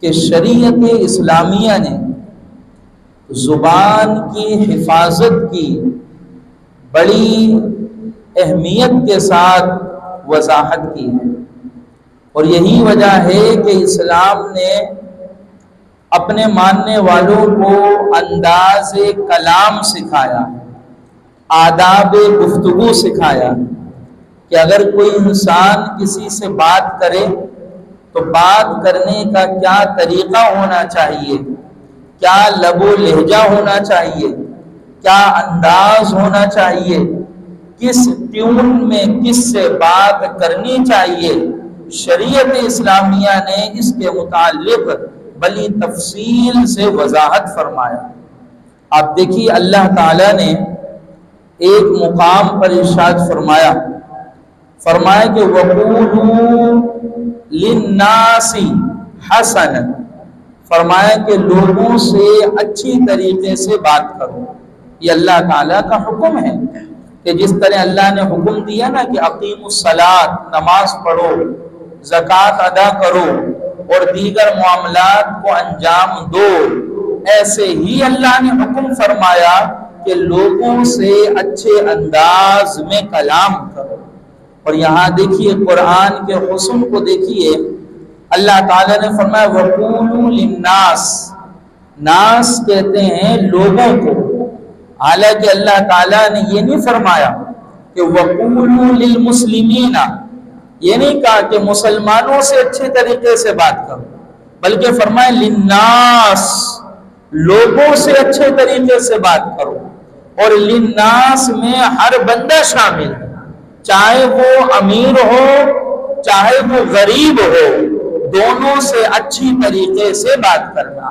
کہ شریعت اسلامیہ نے زبان کی حفاظت کی بڑی اہمیت کے ساتھ وضاحت کی ہے، اور یہی وجہ ہے کہ اسلام نے اپنے ماننے والوں کو انداز کلام سکھایا، آداب گفتگو سکھایا کہ اگر کوئی انسان کسی سے بات کرے تو بات کرنے کا کیا طریقہ ہونا چاہیے، کیا لب و لہجہ ہونا چاہیے، کیا انداز ہونا چاہیے، کس ٹیون میں کس سے بات کرنی چاہیے۔ شریعت اسلامیہ نے اس کے متعلق بڑی تفصیل سے وضاحت فرمایا۔ آپ دیکھیے اللہ تعالیٰ نے ایک مقام پر ارشاد فرمایا کہ وَقُولُوا لِلنَّاسِ حَسَنًا، فرمایا کہ لوگوں سے اچھی طریقے سے بات کرو۔ یہ اللہ تعالیٰ کا حکم ہے کہ جس طرح اللہ نے حکم دیا نا کہ اقیموا الصلاۃ، نماز پڑھو، زکوٰۃ ادا کرو اور دیگر معاملات کو انجام دو، ایسے ہی اللہ نے حکم فرمایا کہ لوگوں سے اچھے انداز میں کلام کرو۔ اور یہاں دیکھیے قرآن کے حسن کو دیکھیے، اللہ تعالیٰ نے فرمایا وَقُولُوا لِلنَّاسِ، ناس کہتے ہیں لوگوں کو، حالانکہ اللہ تعالیٰ نے یہ نہیں فرمایا کہ وَقُولُوا لِلْمُسْلِمِينَ، یہ نہیں کہا کہ مسلمانوں سے اچھے طریقے سے بات کرو، بلکہ فرمایا للناس، لوگوں سے اچھے طریقے سے بات کرو۔ اور للناس میں ہر بندہ شامل ہے، چاہے وہ امیر ہو چاہے وہ غریب ہو، دونوں سے اچھی طریقے سے بات کرنا۔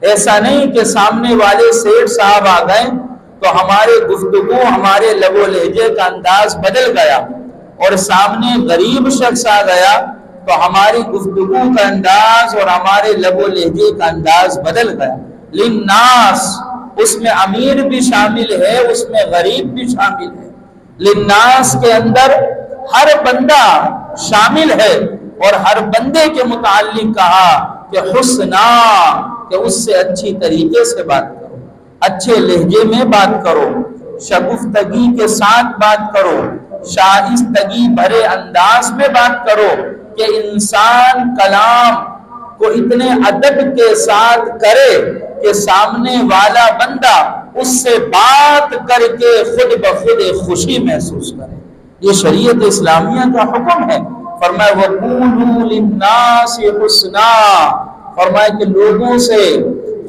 ایسا نہیں کہ سامنے والے سیٹھ صاحب آ گئے تو ہمارے گفتگو، ہمارے لب و لہجے کا انداز بدل گیا، اور سامنے غریب شخص آ گیا تو ہماری گفتگو کا انداز اور ہمارے لب و لہجے کا انداز بدل گیا۔ للناس، اس میں امیر بھی شامل ہے، اس میں غریب بھی شامل ہے۔ للناس کے اندر ہر بندہ شامل ہے، اور ہر بندے کے متعلق کہا کہ حسنا، کہ اس سے اچھی طریقے سے بات کرو، اچھے لہجے میں بات کرو، شگفتگی کے ساتھ بات کرو، شائستگی بھرے انداز میں بات کرو، کہ انسان کلام کو اتنے ادب کے ساتھ کرے کہ سامنے والا بندہ اس سے بات کر کے خود بخود خوشی محسوس کرے۔ یہ شریعت اسلامیہ کا حکم ہے۔ فرمایا وَقُولُوا لِلنَّاسِ حُسْنًا، فرمایا کہ لوگوں سے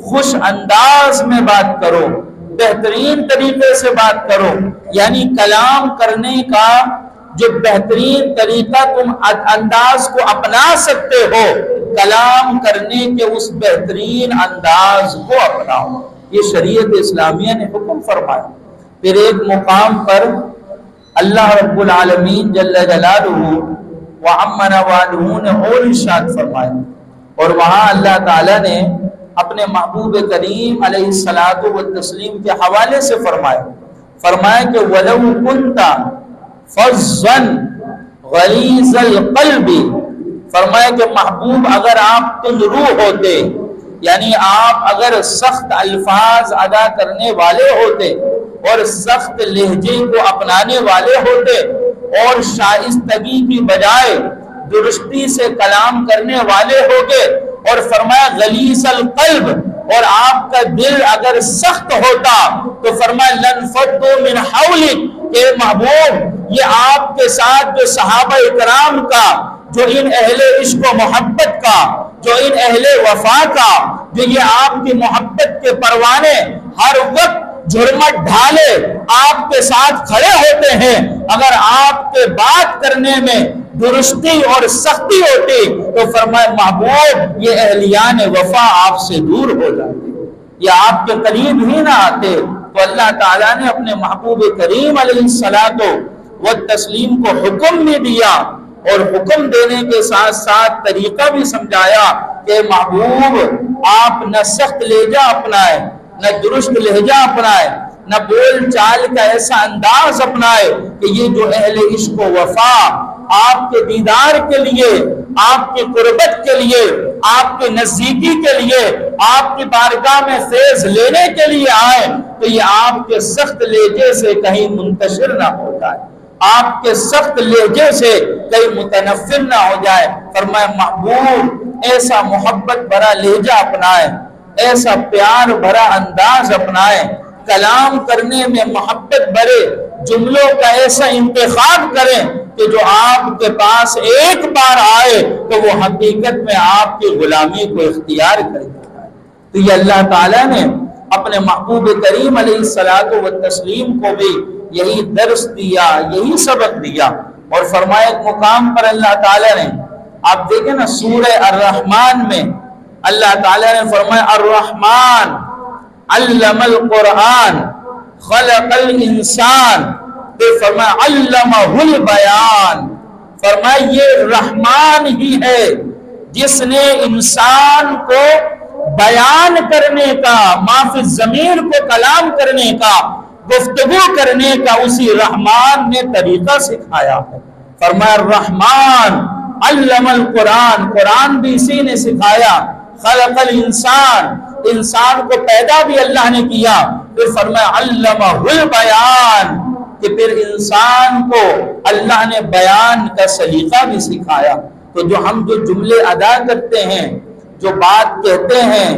خوش انداز میں بات کرو، بہترین طریقے سے بات کرو، یعنی کلام کرنے کا جو بہترین طریقہ تم انداز کو اپنا سکتے ہو، کلام کرنے کے اس بہترین انداز کو اپناؤ۔ یہ شریعت اسلامیہ نے حکم فرمایا۔ پھر ایک مقام پر اللہ رب العالمین جل جلالہ وعم نوالہ نے اور ارشاد فرمایا، اور وہاں اللہ تعالیٰ نے اپنے محبوب کریم علیہ الصلاۃ والتسلیم کے حوالے سے فرمایا کہ وَلَوْ كُنْتَ فَظًّا غَلِيظَ الْقَلْبِ، فرمایا کہ محبوب اگر آپ تند روح ہوتے، یعنی آپ اگر سخت الفاظ ادا کرنے والے ہوتے اور سخت لہجے کو اپنانے والے ہوتے اور شائستگی کی بجائے درستی سے کلام کرنے والے ہوگے، اور فرمایا غلیظ القلب، اور آپ کا دل اگر سخت ہوتا تو فرمایا لَنْفَضُّوا مِنْ حَوْلِكَ، کہ محبوب یہ آپ کے ساتھ جو صحابہ اکرام کا، جو ان اہل عشق و محبت کا، جو ان اہل وفا کا، جو یہ آپ کی محبت کے پروانے ہر وقت جھرمٹ ڈھالے آپ کے ساتھ کھڑے ہوتے ہیں، اگر آپ کے بات کرنے میں درستی اور سختی ہوتی تو فرمائے محبوب یہ اہلیان وفا آپ سے دور ہو جاتے، یہ آپ کے قریب ہی نہ آتے۔ تو اللہ تعالیٰ نے اپنے محبوب کریم علیہ الصلاۃ والتسلیم کو حکم بھی دیا، اور حکم دینے کے ساتھ ساتھ طریقہ بھی سمجھایا کہ محبوب آپ نہ سخت لہجہ اپنائے، نہ درست لہجہ اپنائے، نہ بول چال کا ایسا انداز اپنائے کہ یہ جو اہل عشق و وفا آپ کے دیدار کے لیے، آپ کی قربت کے لیے آپ کے نزدیکی کے لیے، آپ کی بارگاہ میں فیض لینے کے لیے آئے تو یہ آپ کے سخت لہجے سے کہیں منتشر نہ ہو جائے، آپ کے سخت لہجے سے کہیں متنفر نہ ہو جائے۔ فرمایا محبوب ایسا محبت بھرا لہجہ اپنائے، ایسا پیار بھرا انداز اپنائے، کلام کرنے میں محبت بھرے جملوں کا ایسا انتخاب کریں کہ جو آپ کے پاس ایک بار آئے تو وہ حقیقت میں آپ کی غلامی کو اختیار کر دیتا ہے۔ تو یہ اللہ تعالیٰ نے اپنے محبوب کریم علیہ الصلوۃ والتسلیم کو بھی یہی درس دیا، یہی سبق دیا۔ اور فرمایا ایک مقام پر اللہ تعالیٰ نے، آپ دیکھیں نا سورہ الرحمن میں اللہ تعالیٰ نے فرمایا الرحمن علم القرآن خلق الانسان، پھر فرمایا علمہ البیان، فرمایا یہ رحمان ہی ہے جس نے انسان کو بیان کرنے کا، ما فی الضمیر کو کلام کرنے کا، گفتگو کرنے کا اسی رحمان نے طریقہ سکھایا ہے۔ فرمایا الرحمن علم القرآن، قرآن بھی اسی نے سکھایا، خلق الانسان، انسان کو پیدا بھی اللہ نے کیا، پھر فرمایا علمہ البیان کہ پھر انسان کو اللہ نے بیان کا سلیقہ بھی سکھایا۔ تو ہم جو جملے ادا کرتے ہیں، جو بات کہتے ہیں،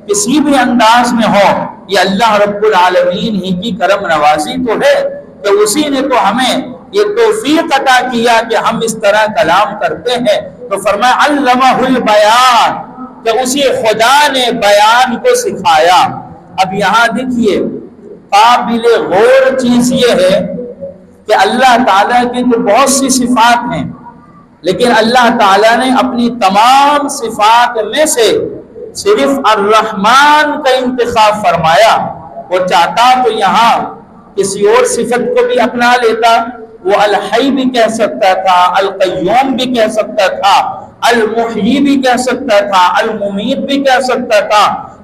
کسی بھی انداز میں ہو، یہ اللہ رب العالمین ہی کی کرم نوازی تو ہے کہ اسی نے تو ہمیں یہ توفیق عطا کیا کہ ہم اس طرح کلام کرتے ہیں۔ تو فرمایا علمہ البیان کہ اسی خدا نے بیان کو سکھایا۔ اب یہاں دیکھیے قابل غور چیز یہ ہے کہ اللہ تعالیٰ کی تو بہت سی صفات ہیں، لیکن اللہ تعالیٰ نے اپنی تمام صفات میں سے صرف الرحمن کا انتخاب فرمایا۔ وہ چاہتا تو یہاں کسی اور صفت کو بھی اپنا لیتا، وہ الحی بھی کہہ سکتا تھا، القیوم بھی کہہ سکتا تھا، المحیی بھی کہہ سکتا تھا، الممیت بھی کہہ سکتا تھا،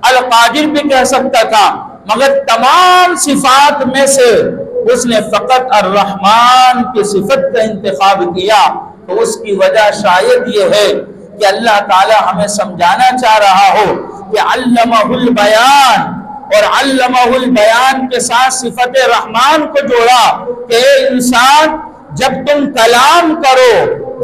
القادر بھی کہہ سکتا تھا، مگر تمام صفات میں سے اس نے فقط الرحمن کی صفت کا انتخاب کیا۔ تو اس کی وجہ شاید یہ ہے کہ اللہ تعالی ہمیں سمجھانا چاہ رہا ہو کہ علمہ البیان، اور علمہ البیان کے ساتھ صفت رحمان کو جوڑا کہ اے انسان جب تم کلام کرو،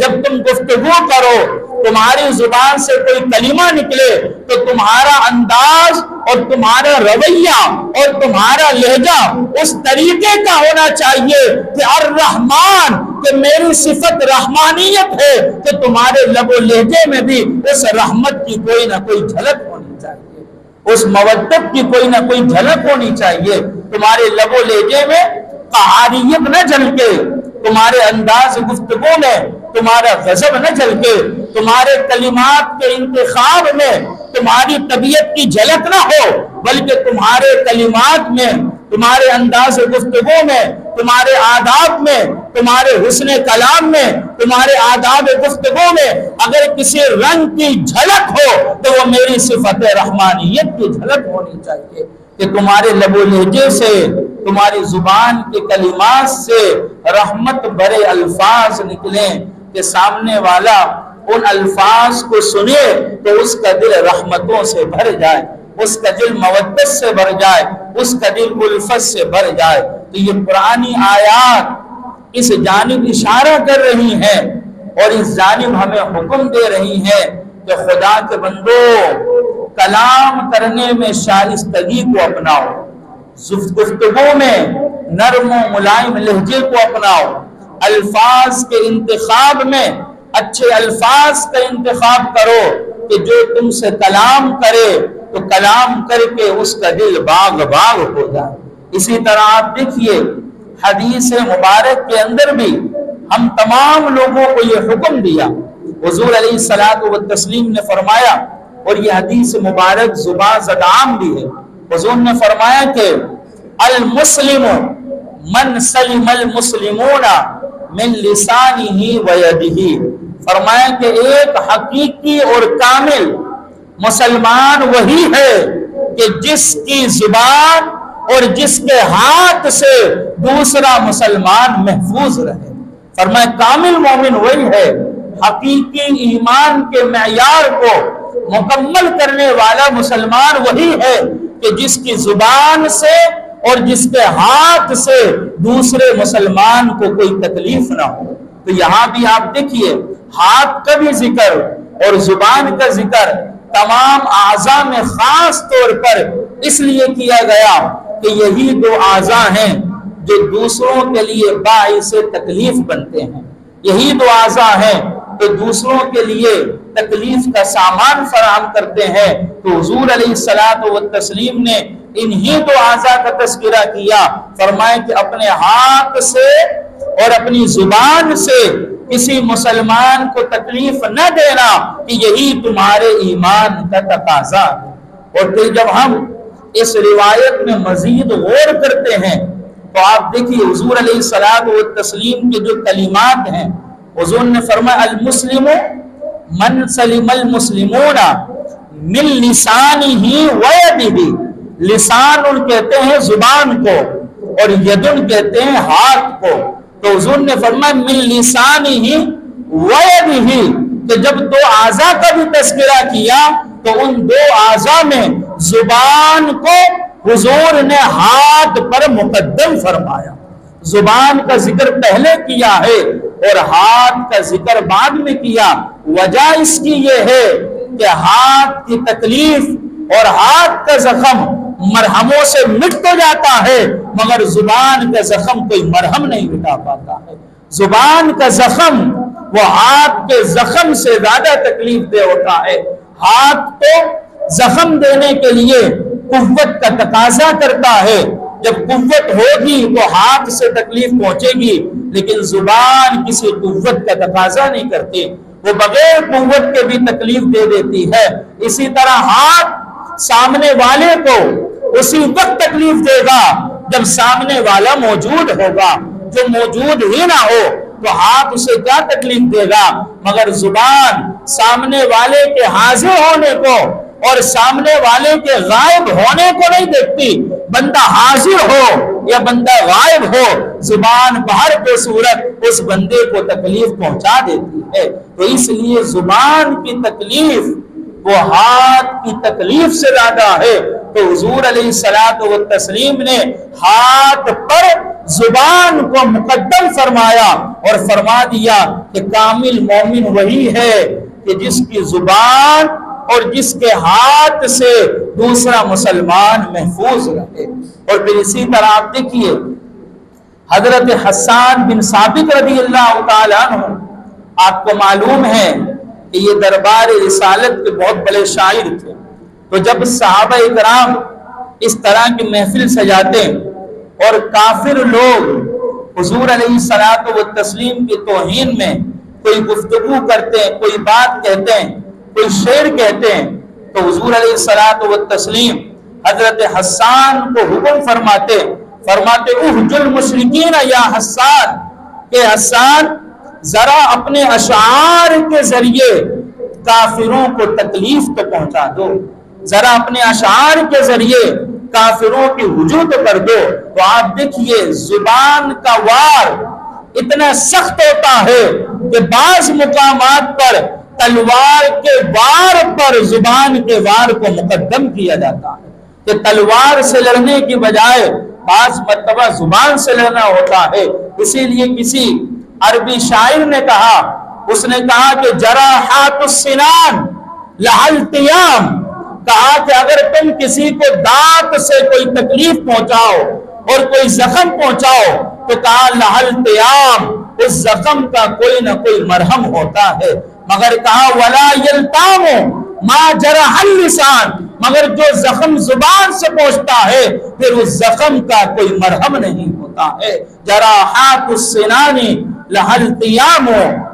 جب تم گفتگو کرو، تمہاری زبان سے کوئی کلمہ نکلے تو تمہارا انداز اور تمہارا رویہ اور تمہارا لہجہ اس طریقے کا ہونا چاہیے کہ الرحمن، کہ میری صفت رحمانیت ہے، کہ تمہارے لب و لہجے میں بھی اس رحمت کی کوئی نہ کوئی جھلک ہونی چاہیے، اس مودت کی کوئی نہ کوئی جھلک ہونی چاہیے۔ تمہارے لب و لہجے میں قہاریت نہ جھلکے، تمہارے انداز گفتگو میں تمہارا غضب نہ جھلکے، تمہارے کلمات کے انتخاب میں تمہاری طبیعت کی جھلک نہ ہو، بلکہ تمہارے کلمات میں، تمہارے انداز گفتگو میں، تمہارے آداب میں، تمہارے حسن کلام میں، تمہارے آداب گفتگو میں اگر کسی رنگ کی جھلک ہو تو وہ میری صفت رحمانیت کی جھلک ہونی چاہیے، کہ تمہارے لب و لہجے سے، تمہاری زبان کے کلمات سے رحمت بھرے الفاظ نکلیں کہ سامنے والا ان الفاظ کو سنے تو اس کا دل رحمتوں سے بھر جائے، اس کا دل مودت سے بھر جائے، اس کا دل الفت سے بھر جائے۔ تو یہ قرآنی آیات اس جانب اشارہ کر رہی ہیں اور اس جانب ہمیں حکم دے رہی ہیں کہ خدا کے بندو کلام کرنے میں شائستگی کو اپناؤ، گفتگو میں نرم و ملائم لہجے کو اپناؤ، الفاظ کے انتخاب میں اچھے الفاظ کا انتخاب کرو کہ جو تم سے کلام کرے تو کلام کر کے اس کا دل باغ باغ ہو جائے۔ اسی طرح آپ دیکھیے حدیث مبارک کے اندر بھی ہم تمام لوگوں کو یہ حکم دیا، حضور علیہ الصلوۃ والتسلیم نے فرمایا، اور یہ حدیث مبارک زبان زدعام بھی ہے، حضور نے فرمایا کہ المسلم من سلم المسلمون من لسانہ و یدہ، فرمایا کہ ایک حقیقی اور کامل مسلمان وہی ہے کہ جس کی زبان اور جس کے ہاتھ سے دوسرا مسلمان محفوظ رہے۔ فرمایا کامل مومن وہی ہے، حقیقی ایمان کے معیار کو مکمل کرنے والا مسلمان وہی ہے کہ جس کی زبان سے اور جس کے ہاتھ سے دوسرے مسلمان کو کوئی تکلیف نہ ہو۔ تو یہاں بھی آپ دیکھیے ہاتھ کا بھی ذکر اور زبان کا ذکر تمام اعضاء میں خاص طور پر اس لیے کیا گیا کہ یہی دو اعضاء ہیں جو دوسروں کے لیے باعث تکلیف بنتے ہیں، یہی دو اعضاء ہیں تو دوسروں کے لیے تکلیف کا سامان فراہم کرتے ہیں۔ تو حضور علیہ الصلوۃ والتسلیم نے انہی دو اعضاء کا تذکرہ کیا، فرمایا کہ اپنے ہاتھ سے اور اپنی زبان سے کسی مسلمان کو تکلیف نہ دینا کہ یہی تمہارے ایمان کا تقاضا ہے۔ اور پھر جب ہم اس روایت میں مزید غور کرتے ہیں تو آپ دیکھیے حضور علیہ الصلوۃ والتسلیم کے جو کلمات ہیں، حضور نے فرمایا المسلم من سلم المسلمون من لسانہ ویدہ، لسان کہتے ہیں زبان کو اور یدن کہتے ہیں ہاتھ کو۔ تو حضور نے فرمایا من لسانہ ویدہ کہ جب دو اعضاء کا بھی تذکرہ کیا تو ان دو اعضاء میں زبان کو حضور نے ہاتھ پر مقدم فرمایا، زبان کا ذکر پہلے کیا ہے اور ہاتھ کا ذکر بعد میں کیا۔ وجہ اس کی یہ ہے کہ ہاتھ کی تکلیف اور ہاتھ کا زخم مرہموں سے مٹ تو جاتا ہے مگر زبان کا زخم کوئی مرہم نہیں مٹا پاتا ہے۔ زبان کا زخم وہ ہاتھ کے زخم سے زیادہ تکلیف دہ ہوتا ہے۔ ہاتھ کو زخم دینے کے لیے قوت کا تقاضا کرتا ہے، جب قوت ہوگی تو ہاتھ سے تکلیف پہنچے گی، لیکن زبان کسی قوت کا تقاضا نہیں کرتی، وہ بغیر قوت کے بھی تکلیف دے دیتی ہے۔ اسی طرح ہاتھ سامنے والے کو اسی وقت تکلیف دے گا جب سامنے والا موجود ہوگا، جو موجود ہی نہ ہو تو ہاتھ اسے کیا تکلیف دے گا، مگر زبان سامنے والے کے حاضر ہونے کو اور سامنے والے کے غائب ہونے کو نہیں دیکھتی۔ بندہ حاضر ہو یا بندہ غائب ہو، زبان باہر کے صورت اس بندے کو تکلیف پہنچا دیتی ہے۔ تو اس لیے زبان کی تکلیف وہ ہاتھ کی تکلیف سے زیادہ ہے۔ تو حضور علیہ الصلوۃ والتسلیم نے ہاتھ پر زبان کو مقدم فرمایا اور فرما دیا کہ کامل مومن وہی ہے کہ جس کی زبان اور جس کے ہاتھ سے دوسرا مسلمان محفوظ رہے۔ اور پھر اسی طرح آپ دیکھیے حضرت حسان بن ثابت رضی اللہ تعالیٰ عنہ، آپ کو معلوم ہے کہ یہ دربار رسالت کے بہت بڑے شاعر تھے۔ تو جب صحابہ اکرام اس طرح کی محفل سجاتے اور کافر لوگ حضور علیہ الصلوۃ والتسلیم کی توہین میں کوئی گفتگو کرتے ہیں، کوئی بات کہتے ہیں، کوئی شعر کہتے ہیں، تو حضور علیہ الصلوۃ والتسلیم حضرت حسان کو حکم فرماتے احج المشرکین یا حسان، کہ حسان ذرا اپنے اشعار کے ذریعے کافروں کو تکلیف تو پہنچا دو، ذرا اپنے اشعار کے ذریعے کافروں کی وجود کر دو۔ تو آپ دیکھیے زبان کا وار اتنا سخت ہوتا ہے کہ بعض مقامات پر تلوار کے وار پر زبان کے وار کو مقدم کیا جاتا ہے، کہ تلوار سے لڑنے کی بجائے بعض مرتبہ زبان سے لڑنا ہوتا ہے۔ اسی لیے کسی عربی شاعر نے کہا، اس نے کہا کہ جراحات السنان لها التیام، کہا کہ اگر تم کسی کو دانت سے کوئی تکلیف پہنچاؤ اور کوئی زخم پہنچاؤ تو کہا لها التیام، اس زخم کا کوئی نہ کوئی مرہم ہوتا ہے، مگر کہا ولا یلتام ما جرح اللسان، مگر جو زخم زبان سے پہنچتا ہے پھر اس زخم کا کوئی مرہم نہیں ہوتا ہے۔ جراحات السنان لها التیام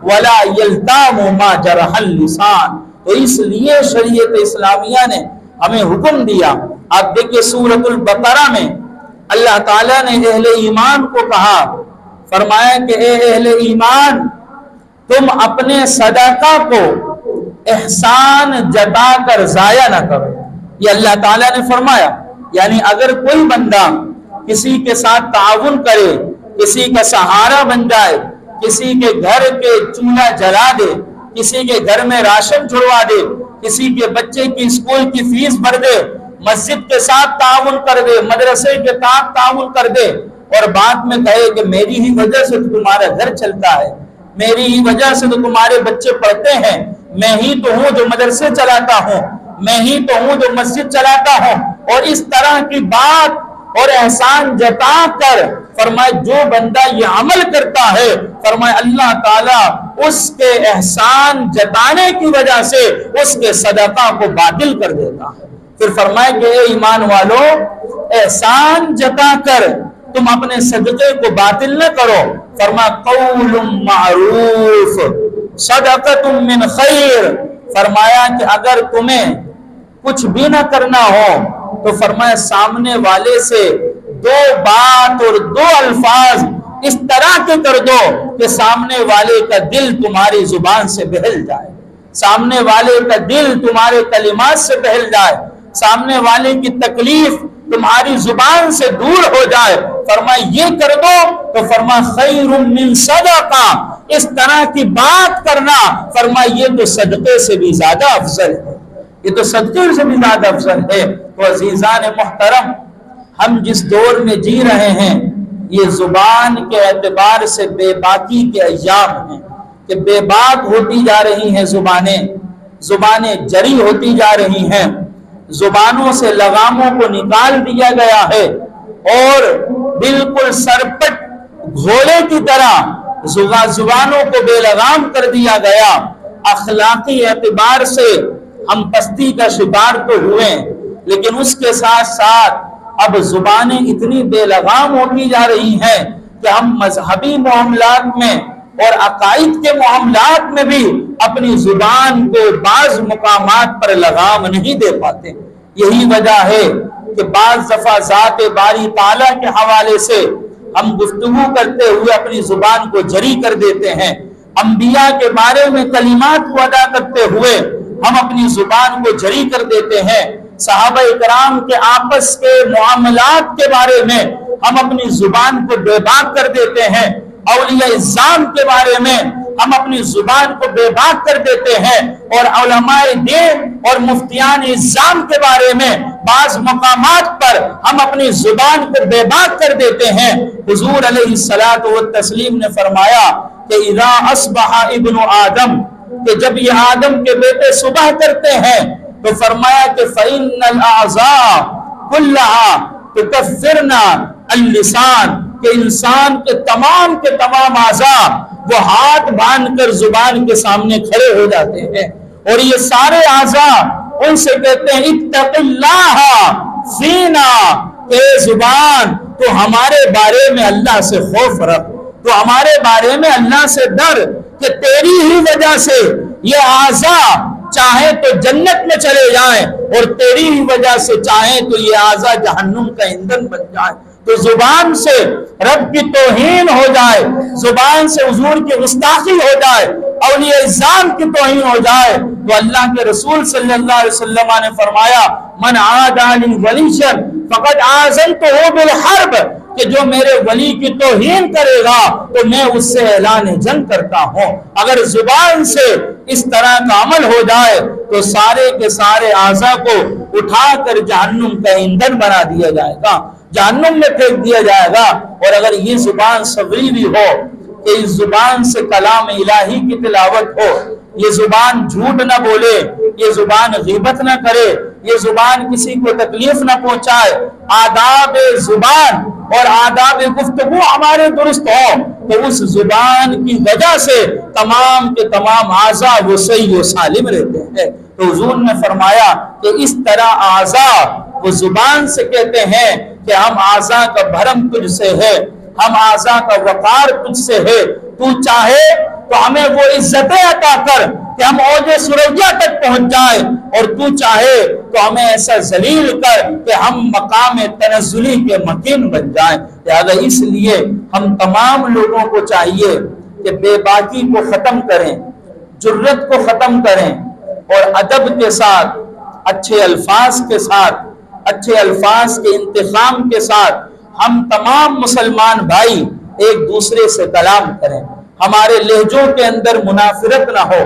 ولا یلتام ما جرح اللسان۔ تو اس لیے شریعت اسلامیہ نے ہمیں حکم دیا۔ آپ دیکھیں سورۃ البقرہ میں اللہ تعالیٰ نے اہل ایمان کو کہا، فرمایا کہ اے اہل ایمان تم اپنے صدقہ کو احسان جتا کر ضائع نہ کرو۔ یہ اللہ تعالیٰ نے فرمایا، یعنی اگر کوئی بندہ کسی کے ساتھ تعاون کرے، کسی کا سہارا بن جائے، کسی کے گھر کے چولہا جلا دے، کسی کے گھر میں راشن چھڑوا دے، کسی کے بچے کی اسکول کی فیس بھر دے، مسجد کے ساتھ تعاون کر دے، مدرسے کے ساتھ تعاون کر دے، اور بعد میں کہے کہ میری ہی وجہ سے تو تمہارا گھر چلتا ہے، میری ہی وجہ سے تو تمہارے بچے پڑھتے ہیں، میں ہی تو ہوں جو مدرسے چلاتا ہوں، میں ہی تو ہوں جو مسجد چلاتا ہوں، اور اس طرح کی بات اور احسان جتا کر فرمائے جو بندہ یہ عمل کرتا ہے، فرمائے اللہ تعالیٰ اس کے احسان جتانے کی وجہ سے اس کے صدقہ کو باطل کر دیتا ہے۔ پھر فرمائے کہ اے ایمان والو، احسان جتا کر تم اپنے صدقے کو باطل نہ کرو، فرمایا قول معروف صدقۃ من خیر، فرمایا کہ اگر تمہیں کچھ بھی نہ کرنا ہو تو فرمایا سامنے والے سے دو بات اور دو الفاظ اس طرح کے کر دو کہ سامنے والے کا دل تمہاری زبان سے بہل جائے، سامنے والے کا دل تمہارے کلمات سے بہل جائے، سامنے والے کی تکلیف تمہاری زبان سے دور ہو جائے، فرمایا یہ کر دو تو فرمایا خیر من صدقہ، اس طرح کی بات کرنا فرمایا یہ تو صدقے سے بھی زیادہ افضل ہے، یہ تو صدقے سے بھی زیادہ افضل ہے۔ تو عزیزان محترم، ہم جس دور میں جی رہے ہیں یہ زبان کے اعتبار سے بے باکی کے ایام ہیں کہ بے باک ہوتی جا رہی ہیں، زبانیں جری ہوتی جا رہی ہیں، زبانوں سے لگاموں کو نکال دیا گیا ہے، اور بالکل سرپٹ گھوڑے کی طرح زبانوں کو بے لگام کر دیا گیا۔ اخلاقی اعتبار سے ہم پستی کا شکار تو ہوئے، لیکن اس کے ساتھ ساتھ اب زبانیں اتنی بے لگام ہوتی جا رہی ہیں کہ ہم مذہبی معاملات میں اور عقائد کے معاملات میں بھی اپنی زبان کو بعض مقامات پر لگام نہیں دے پاتے۔ یہی وجہ ہے کہ بعض دفعہ ذات باری تعالیٰ کے حوالے سے ہم گفتگو کرتے ہوئے اپنی زبان کو جری کر دیتے ہیں، انبیاء کے بارے میں کلمات کو ادا کرتے ہوئے ہم اپنی زبان کو جری کر دیتے ہیں، صحابہ اکرام کے آپس کے معاملات کے بارے میں ہم اپنی زبان کو بے باک کر دیتے ہیں، اولیاء اعظام کے بارے میں ہم اپنی زبان کو بے باک کر دیتے ہیں، اور علماء دین اور مفتیان اعظام کے بارے میں بعض مقامات پر ہم اپنی زبان کو بے باک کر دیتے ہیں۔ حضور علیہ الصلوۃ والتسلیم نے فرمایا کہ اذا اصبح ابن آدم، کہ جب یہ آدم کے بیٹے صبح کرتے ہیں تو فرمایا کہ فَإِنَّ الْأَعْضَاءَ كُلَّهَا تُكَفِّرْنَا اللسان، کہ انسان کے تمام اعضاء وہ ہاتھ باندھ کر زبان کے سامنے کھڑے ہو جاتے ہیں، اور یہ سارے اعضاء ان سے کہتے ہیں اتق اللہ فینا، اے زبان تو ہمارے بارے میں اللہ سے خوف رکھ، تو ہمارے بارے میں اللہ سے ڈر کہ تیری ہی وجہ سے یہ اعضاء چاہے تو جنت میں چلے جائیں، اور تیری ہی وجہ سے چاہیں تو یہ اعضاء جہنم کا ایندھن بن جائیں۔ تو زبان سے رب کی توہین ہو جائے، زبان سے حضور کی گستاخی ہو جائے، اولیاء اعظام کی توہین ہو جائے، تو اللہ کے رسول صلی اللہ علیہ وسلم نے فرمایا من عادی لی ولیًا فقد آذنتہ بالحرب، کہ جو میرے ولی کی توہین کرے گا تو میں اس سے اعلان جنگ کرتا ہوں۔ اگر زبان سے اس طرح کا عمل ہو جائے تو سارے کے سارے اعضاء کو اٹھا کر جہنم کا ایندھن بنا دیا جائے گا، جہنم میں پھینک دیا جائے گا۔ اور اگر یہ زبان صبری بھی ہو کہ اس زبان سے کلام الہی کی تلاوت ہو، یہ زبان جھوٹ نہ بولے، یہ زبان غیبت نہ کرے، یہ زبان کسی کو تکلیف نہ پہنچائے، آداب زبان اور آداب گفتگو ہمارے درست ہو، تو اس زبان کی وجہ سے تمام کے تمام اعضاء وہ صحیح و سالم رہتے ہیں۔ تو حضور نے فرمایا کہ اس طرح اعضاء وہ زبان سے کہتے ہیں کہ ہم اعضاء کا بھرم تجھ سے ہے، ہم اعضاء کا وقار تجھ سے ہے، تو چاہے تو ہمیں وہ عزتیں عطا کر کہ ہم اوج سریا تک پہنچ جائیں، اور تو چاہے تو ہمیں ایسا ذلیل کر کہ ہم مقام تنزلی کے مکین بن جائیں۔ لہذا اس لیے ہم تمام لوگوں کو چاہیے کہ بے باکی کو ختم کریں، جرت کو ختم کریں، اور ادب کے ساتھ، اچھے الفاظ کے ساتھ، اچھے الفاظ کے انتخاب کے ساتھ ہم تمام مسلمان بھائی ایک دوسرے سے کلام کریں، ہمارے لہجوں کے اندر منافرت نہ ہو،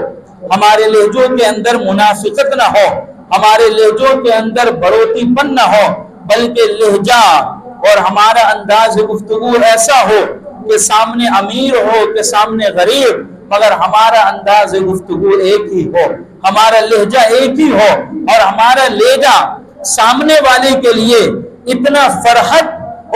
ہمارے لہجوں کے اندر منافقت نہ ہو، ہمارے لہجوں کے اندر بڑوتی پن نہ ہو، بلکہ لہجہ اور ہمارا انداز گفتگو ایسا ہو کہ سامنے امیر ہو کہ سامنے غریب، مگر ہمارا انداز گفتگو ایک ہی ہو، ہمارا لہجہ ایک ہی ہو، اور ہمارا لہجہ سامنے والے کے لیے اتنا فرحت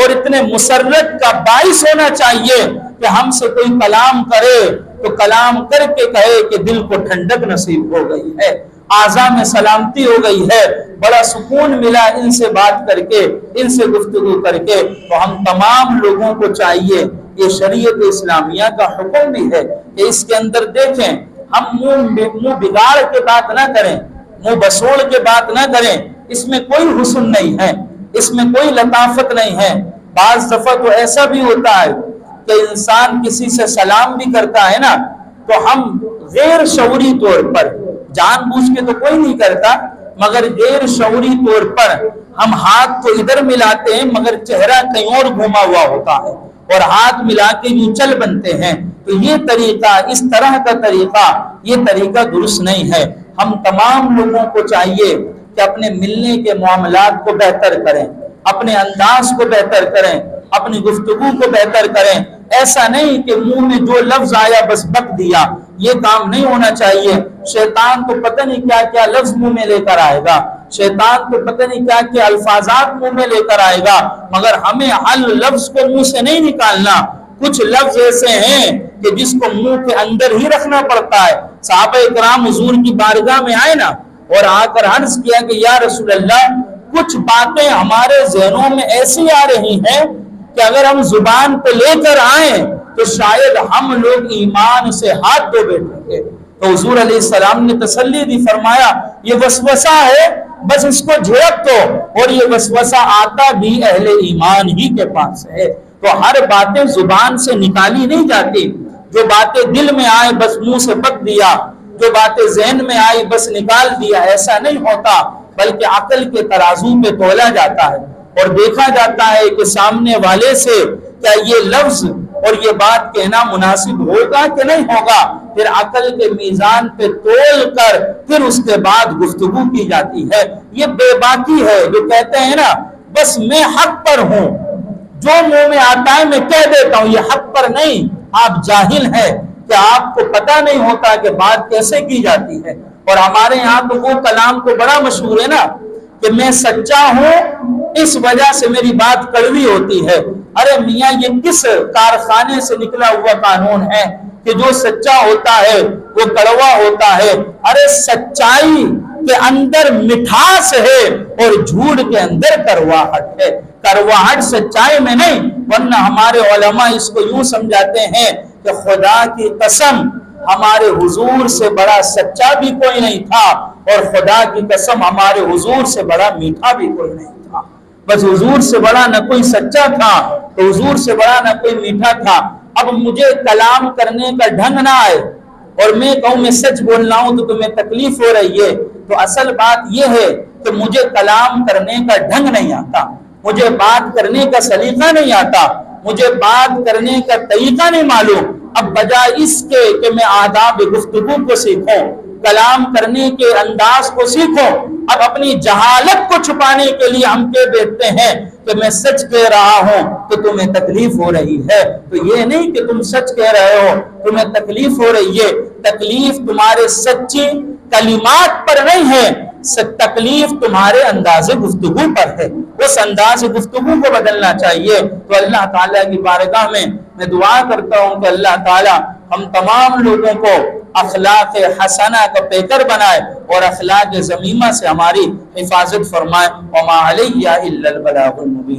اور اتنے مسرت کا باعث ہونا چاہیے کہ ہم سے کوئی کلام کرے تو کلام کر کے کہے کہ دل کو ٹھنڈک نصیب ہو گئی ہے، اعضاء میں سلامتی ہو گئی ہے، بڑا سکون ملا ان سے بات کر کے، ان سے گفتگو کر کے۔ تو ہم تمام لوگوں کو چاہیے، یہ شریعت اسلامیہ کا حکم بھی ہے کہ اس کے اندر دیکھیں، ہم منہ بگاڑ کے بات نہ کریں، منہ بسوڑ کے بات نہ کریں، اس میں کوئی حسن نہیں ہے، اس میں کوئی لطافت نہیں ہے۔ بعض دفعہ تو ایسا بھی ہوتا ہے کہ انسان کسی سے سلام بھی کرتا ہے نا، تو ہم غیر شعوری طور پر، جان بوجھ کے تو کوئی نہیں کرتا، مگر غیر شعوری طور پر ہم ہاتھ تو ادھر ملاتے ہیں مگر چہرہ کہیں اور گھوما ہوا ہوتا ہے، اور ہاتھ ملا کے یوں چل بنتے ہیں۔ تو یہ طریقہ، اس طرح کا طریقہ، یہ طریقہ درست نہیں ہے۔ ہم تمام لوگوں کو چاہیے کہ اپنے ملنے کے معاملات کو بہتر کریں، اپنے انداز کو بہتر کریں، اپنی گفتگو کو بہتر کریں۔ ایسا نہیں کہ منہ میں جو لفظ آیا بس بک دیا، یہ کام نہیں ہونا چاہیے۔ شیطان تو پتہ نہیں کیا کیا لفظ منہ میں لے کر آئے گا، شیطان تو پتہ نہیں کیا کیا الفاظات منہ میں لے کر آئے گا، مگر ہمیں ہر لفظ کو منہ سے نہیں نکالنا۔ کچھ لفظ ایسے ہیں کہ جس کو منہ کے اندر ہی رکھنا پڑتا ہے۔ صحابہ اکرام حضور کی بارگاہ میں آئے نا، اور آ کر عرض کیا کہ یا رسول اللہ، کچھ باتیں ہمارے ذہنوں میں ایسی آ رہی ہیں کہ اگر ہم زبان پہ لے کر آئیں تو شاید ہم لوگ ایمان سے ہاتھ دھو بیٹھیں گے۔ تو حضور علیہ السلام نے تسلی دی، فرمایا یہ وسوسہ ہے، بس اس کو جھڑک دو، اور یہ وسوسہ آتا بھی اہل ایمان ہی کے پاس ہے۔ تو ہر باتیں زبان سے نکالی نہیں جاتی، جو باتیں دل میں آئے بس منہ سے بک دیا، جو باتیں ذہن میں آئی بس نکال دیا، ایسا نہیں ہوتا، بلکہ عقل کے ترازو پہ تولا جاتا ہے اور دیکھا جاتا ہے کہ سامنے والے سے کیا یہ لفظ اور یہ بات کہنا مناسب ہوگا کہ نہیں ہوگا، پھر عقل کے میزان پہ تول کر پھر اس کے بعد گفتگو کی جاتی ہے۔ یہ بے باکی ہے جو کہتے ہیں نا بس میں حق پر ہوں، جو منہ میں آتا ہے میں کہہ دیتا ہوں، یہ حق پر نہیں۔ آپ جاہل ہیں کہ آپ کو پتہ نہیں ہوتا کہ بات کیسے کی جاتی ہے۔ اور ہمارے یہاں تو وہ کلام تو بڑا مشہور ہے نا کہ میں سچا ہوں اس وجہ سے میری بات کڑوی ہوتی ہے۔ ارے میاں یہ کس کارخانے سے نکلا ہوا قانون ہے کہ جو سچا ہوتا ہے وہ کڑوا ہوتا ہے؟ ارے سچائی کے اندر مٹھاس ہے اور جھوٹ کے اندر کرواہٹ ہے، کرواہٹ سچائی میں نہیں۔ ورنہ ہمارے علماء اس کو یوں سمجھاتے ہیں کہ خدا کی قسم ہمارے حضور سے بڑا سچا بھی کوئی نہیں تھا، اور خدا کی قسم ہمارے حضور سے بڑا میٹھا بھی کوئی نہیں تھا۔ بس حضور سے بڑا نہ کوئی سچا تھا تو حضور سے بڑا نہ کوئی میٹھا تھا۔ اب مجھے کلام کرنے کا ڈھنگ نہ آئے اور میں کہوں میں سچ بول رہا ہوں تو تمہیں تکلیف ہو رہی ہے، تو اصل بات یہ ہے کہ مجھے کلام کرنے کا ڈھنگ نہیں آتا، مجھے بات کرنے کا سلیقہ نہیں آتا، مجھے بات کرنے کا طریقہ نہیں معلوم۔ اب بجائے اس کے کہ میں آداب گفتگو کو سیکھوں، کلام کرنے کے انداز کو سیکھوں، اب اپنی جہالت کو چھپانے کے لیے ہم کہہ دیتے ہیں کہ میں سچ کہہ رہا ہوں تو تمہیں تکلیف ہو رہی ہے۔ تو یہ نہیں کہ تم سچ کہہ رہے ہو تمہیں تکلیف ہو رہی ہے، تکلیف تمہارے سچی کلمات پر نہیں ہے، تکلیف تمہارے انداز گفتگو پر ہے۔ اس انداز گفتگو کو بدلنا چاہیے۔ تو اللہ تعالیٰ کی بارگاہ میں دعا کرتا ہوں کہ اللہ تعالیٰ ہم تمام لوگوں کو اخلاق حسنہ کا پیکر بنائے اور اخلاق ذمیمہ سے ہماری حفاظت فرمائے۔ وما علیہ الا البلاغ المبین۔